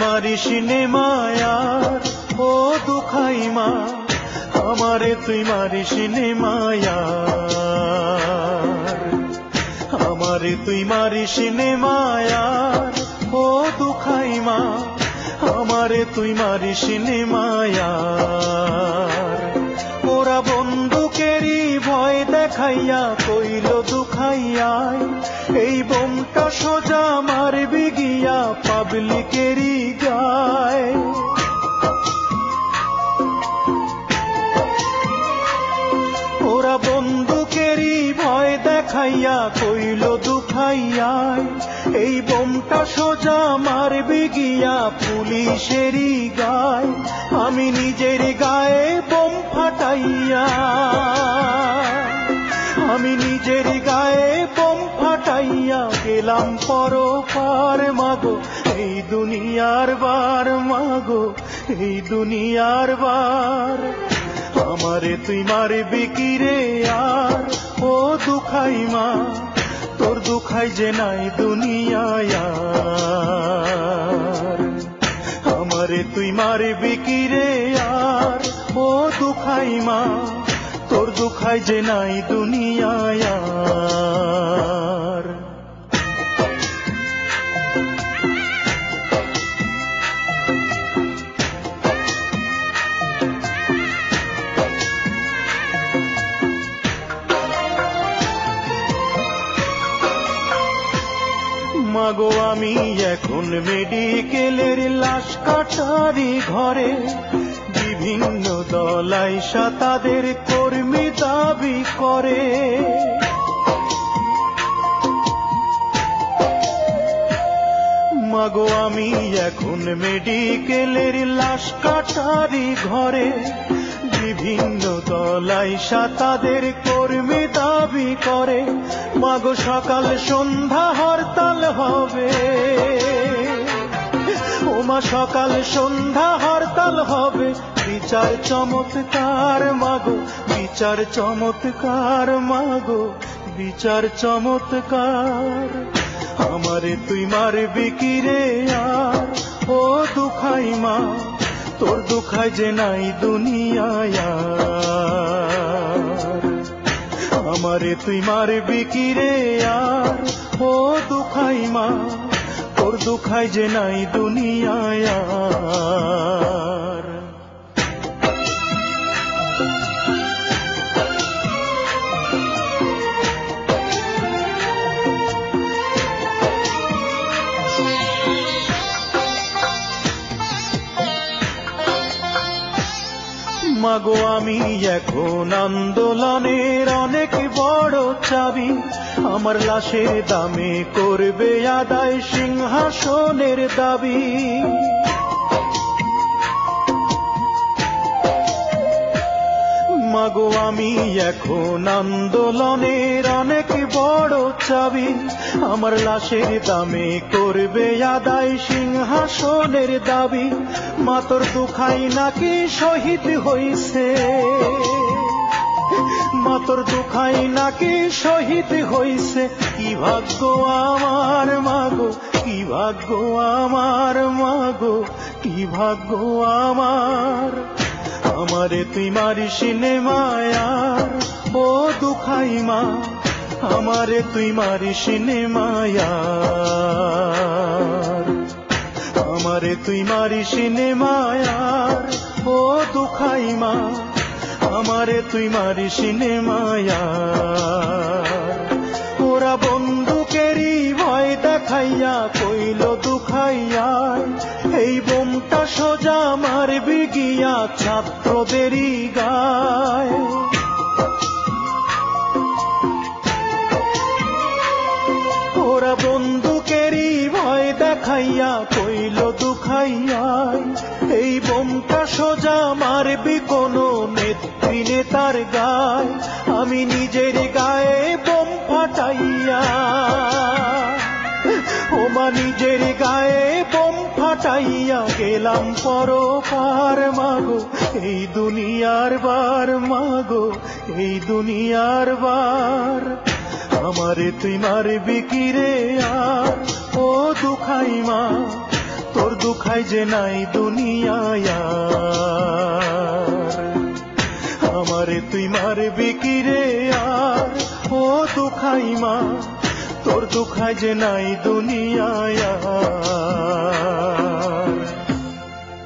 মারিস নে মায়ার ও দুখাই মা, আমারে তুই মারিস নে মায়ার, আমারে তুই মারিস নে মায়ার ও দুখাই মা, আমারে তুই মারিস নে মায়ার। ওরা বন্দুকেরই ভয় দেখাইয়া কইল দুখাইয়ায়, এই বোমটা সোজা মারবি গিয়া পাবলিকেরই গায়। ওরা বন্দুকেরই ভয় দেখাইয়া কইল দুখাইয়ায়, এই বোমটা সোজা মারবি গিয়া পুলিশেরই গায়। আমি নিজের গায়ে বোম ফাটাইয়া, আমি নিজের গায়ে বোম ফাটাইয়া গেলাম পরপার মাগো, এই দুনিয়ার বার মাগো, এই দুনিয়ার বার। আমারে তুই মারবি কি রে আর ও দুখাই মা, তোর দুখাই যে নাই দুনিয়ায় আর। আমারে তুই মারবি কি রে আর ও দুখাই মা, তোর দুখাই যে নাই দুনিয়ায় আর। মাগো আমি এখন মেডিকেলের লাশ কাটারি ঘরে, বিভিন্ন দলাইশা তাদের কর্মী দাবি করে। মাগো আমি এখন মেডিকেলের লাশ কাটারি ঘরে, বিভিন্ন দলাইশা তাদের কর্মী দাবি করে। মাগো সকাল সন্ধ্যা হরতাল হবে, ওমা সকাল সন্ধ্যা হরতাল হবে, বিচার চমৎকার মাগো, বিচার চমৎকার মাগো, বিচার চমৎকার। আমারে তুই মারবি কি রে আর ও দুখাই মা, তোর দুখাই যে নাই দুনিয়ায় আর। আমারে তুই মারবি কি রে আর ও দুখাই মা, তোর দুখাই যে নাই দুনিয়ায় আর। মাগো আমি এখন আন্দোলনের অনেক বড় চাবি, আমার লাশের দামে করবে আদায় সিংহাসনের দাবি। মাগো আমি এখন আন্দোলনের অনেক বড় চাবি, আমার লাশের দামে করবে আদায় সিংহাসনের দাবি। মা তোর দুখাই নাকি শহীদ হইছে, মা তোর দুখাই নাকি শহীদ হইছে, কি ভাগ্য আমার মাগো, কি ভাগ্য আমার মাগো, কি ভাগ্য আমার। আমারে তুই মারিস নে মায়ার ও দুখাই মা, আমারে তুই মারিস নে মায়ার, আমারে তুই মারিস নে মায়ার ও দুখাই মা, আমারে তুই মারিস নে মায়ার। ওরা বন্দুকেরই ভয় দেখাইয়া কইল দুখাইয়ায়, এই বোমটা সোজা মারবি গিয়া ছাত্রদেরই গায়। ওরা বন্দুকেরই ভয় দেখাইয়া কইল দুখাইয়ায়, এই বোমটা সোজা মারবি কোন নেত্রী নেতার গায়। আমি নিজের গায়ে বোম ফাটাইয়া, ওমা নিজের গায়ে বোম ফাটাইয়া গেলাম পরপার মাগো, এই দুনিয়ার বার মাগো, এই দুনিয়ার বার। আমারে তুই মারবি কি রে আর ও দুখাই মা, তোর দুখাই যে নাই দুনিয়ায় আর। আমারে তুই মারবি কি রে আর, ও দুখাই মা, তোর দুখাই যে নাই দুনিয়ায় আর।